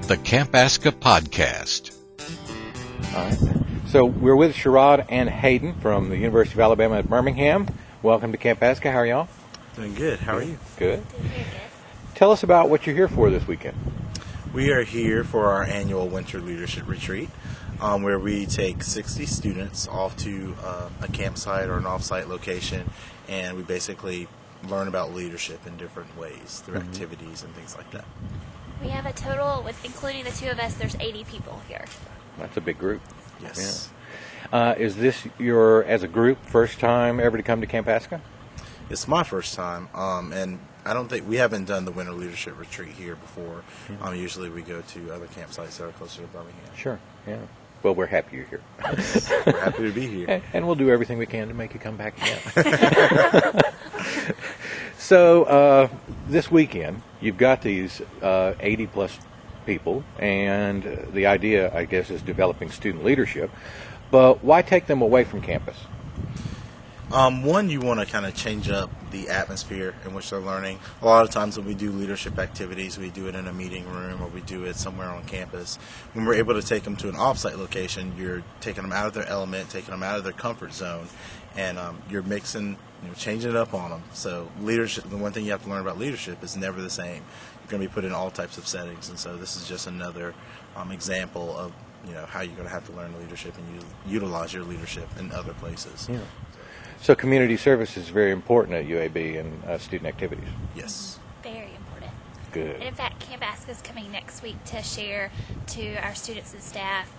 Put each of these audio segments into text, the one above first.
the Camp Aska podcast. All right. So we're with Sherrod and Hadyn from the University of Alabama at Birmingham. Welcome to Camp Aska. How are y'all? Doing good. How are you? Good. Doing very good. Tell us about what you're here for this weekend. We are here for our annual Winter Leadership Retreat, where we take 60 students off to a campsite or an off-site location, and we basically learn about leadership in different ways through activities and things like that. We have a total, with including the two of us, there's 80 people here. That's a big group. Yes. Yeah. Is this your, as a group, first time ever to come to Camp Aska? It's my first time, and I don't think we haven't done the Winter Leadership Retreat here before. Usually we go to other campsites that are closer to Birmingham. Sure, yeah. Well, we're happy you're here. We're happy to be here. And we'll do everything we can to make you come back again. So, this weekend, you've got these 80-plus people, and the idea, I guess, is developing student leadership. But why take them away from campus? One, you want to kind of change up the atmosphere in which they're learning. A lot of times when we do leadership activities, we do it in a meeting room or we do it somewhere on campus. When we're able to take them to an off-site location, you're taking them out of their element, taking them out of their comfort zone, and you're mixing, changing it up on them. So leadership, the one thing you have to learn about leadership is never the same. You're going to be put in all types of settings, and so this is just another example of how you're going to have to learn leadership and utilize your leadership in other places. Yeah. So community service is very important at UAB and student activities. Yes. Very important. Good. And in fact, Camp Aska is coming next week to share to our students and staff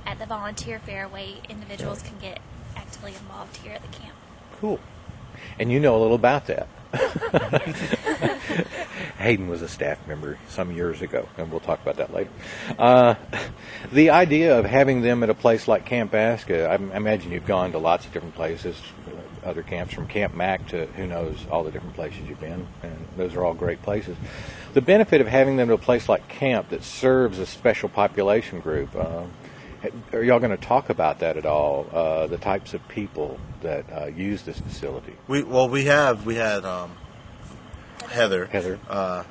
at the volunteer fair way individuals can get actively involved here at the camp. Cool. And you know a little about that. Hadyn was a staff member some years ago, and we'll talk about that later. The idea of having them at a place like Camp Aska, I imagine you've gone to lots of different places, other camps, from Camp Mac to who knows all the different places you've been, and those are all great places. The benefit of having them at a place like camp that serves a special population group, are y'all going to talk about that at all? The types of people that use this facility. We had Heather,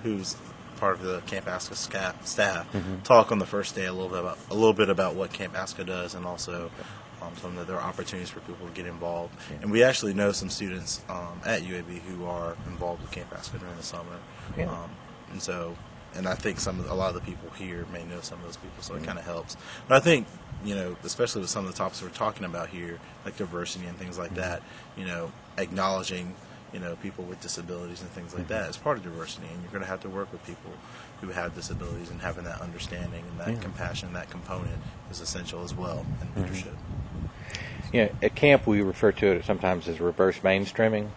who's part of the Camp Aska staff, talk on the first day a little bit about what Camp Aska does, and also some of their opportunities for people to get involved. Yeah. And we actually know some students at UAB who are involved with Camp Aska during the summer, and I think a lot of the people here may know some of those people, so it kind of helps. But I think, especially with some of the topics we're talking about here, like diversity and things like that, acknowledging, people with disabilities and things like that is part of diversity, and you're going to have to work with people who have disabilities, and having that understanding and that compassion, that component is essential as well in leadership. Yeah, at camp we refer to it sometimes as reverse mainstreaming,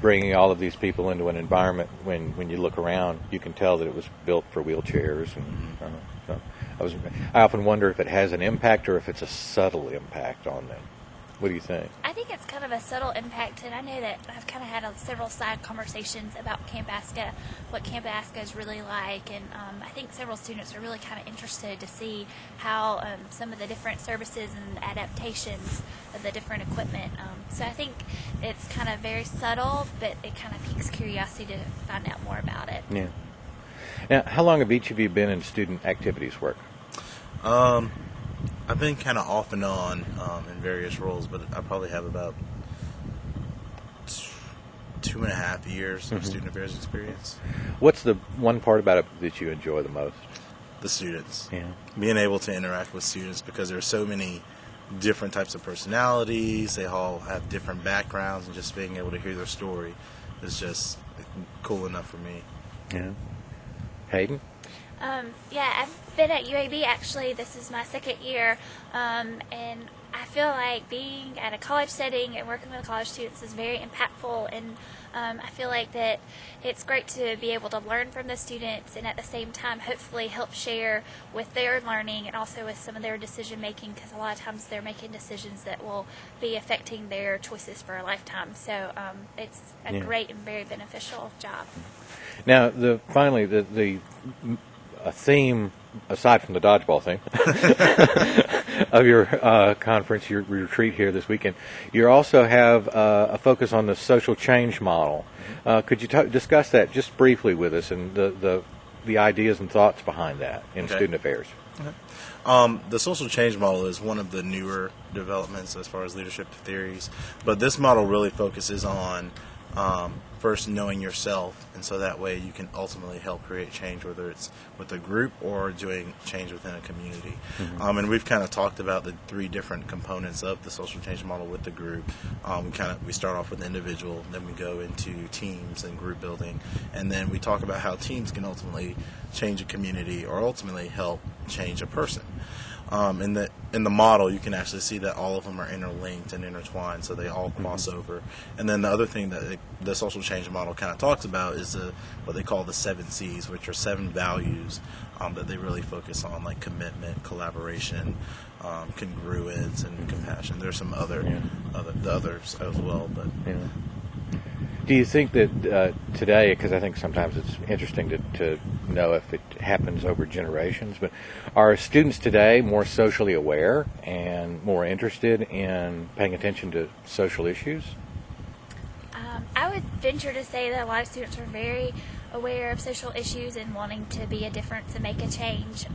bringing all of these people into an environment when you look around, you can tell that it was built for wheelchairs. And so I often wonder if it has an impact or if it's a subtle impact on them. What do you think? I think it's kind of a subtle impact, and I know that I've kind of had several side conversations about Camp Aska, what Camp Aska is really like, and I think several students are really kind of interested to see how some of the different services and adaptations of the different equipment. So I think it's kind of very subtle, but it kind of piques curiosity to find out more about it. Yeah. Now, how long have each of you been in student activities work? I've been kind of off and on in various roles, but I probably have about 2.5 years of student affairs experience. What's the one part about it that you enjoy the most? The students. Yeah. Being able to interact with students, because there are so many different types of personalities. They all have different backgrounds, and just being able to hear their story is just cool enough for me. Yeah. Hadyn? I've been at UAB, actually. This is my second year, and I feel like being at a college setting and working with college students is very impactful, and I feel like that it's great to be able to learn from the students and at the same time hopefully help share with their learning and also with some of their decision making, because a lot of times they're making decisions that will be affecting their choices for a lifetime. So it's a great and very beneficial job. Now, finally, the theme, aside from the dodgeball theme, of your conference, your retreat here this weekend, you also have a focus on the social change model. Could you discuss that just briefly with us, and the the ideas and thoughts behind that in Okay. student affairs. The social change model is one of the newer developments as far as leadership theories, but this model really focuses on first knowing yourself, and so that way you can ultimately help create change, whether it's with a group or doing change within a community. And we've kind of talked about the three different components of the social change model with the group. We start off with individual, then we go into teams and group building, and then we talk about how teams can ultimately change a community or ultimately help change a person. In the model, you can actually see that all of them are interlinked and intertwined, so they all cross over. And then the other thing that the social change model kind of talks about is what they call the 7 C's, which are 7 values that they really focus on, like commitment, collaboration, congruence, and compassion. There's some others as well, but. Yeah. Do you think that today, because I think sometimes it's interesting to know if it happens over generations, but are students today more socially aware and more interested in paying attention to social issues? I would venture to say that a lot of students are very aware of social issues and wanting to be a difference and make a change.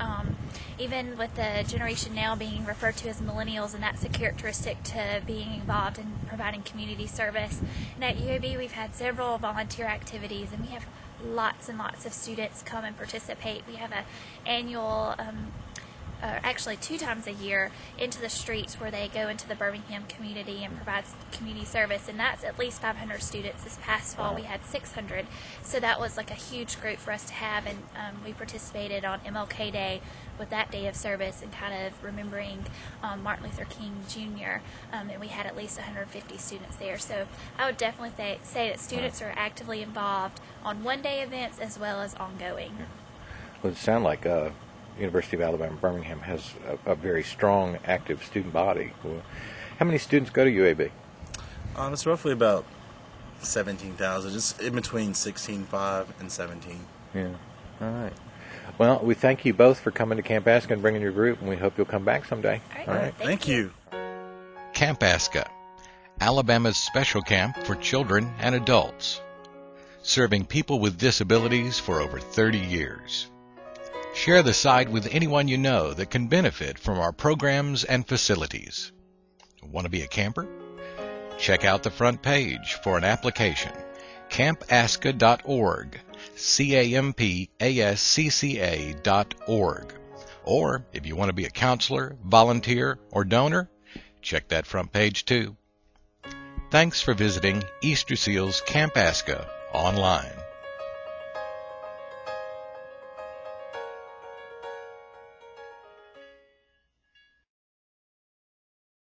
Even with the generation now being referred to as millennials, and that's a characteristic to being involved in providing community service. And at UAB, we've had several volunteer activities, and we have lots and lots of students come and participate. We have an annual actually 2 times a year, Into the Streets, where they go into the Birmingham community and provide community service, and that's at least 500 students. This past fall we had 600, so that was like a huge group for us to have, and we participated on MLK Day with that day of service and kind of remembering Martin Luther King Jr., and we had at least 150 students there. So I would definitely say that students are actively involved on one-day events as well as ongoing. Well, it sounds like University of Alabama Birmingham has a very strong, active student body. How many students go to UAB? It's roughly about 17,000. It's in between 16.5 and 17. Yeah. All right. Well, we thank you both for coming to Camp Asca and bringing your group, and we hope you'll come back someday. All right. Thank you. Camp Asca, Alabama's special camp for children and adults, serving people with disabilities for over 30 years. Share the site with anyone you know that can benefit from our programs and facilities. Want to be a camper? Check out the front page for an application, campasca.org, campascca.org. Or if you want to be a counselor, volunteer, or donor, check that front page too. Thanks for visiting Easter Seals Camp Asca online.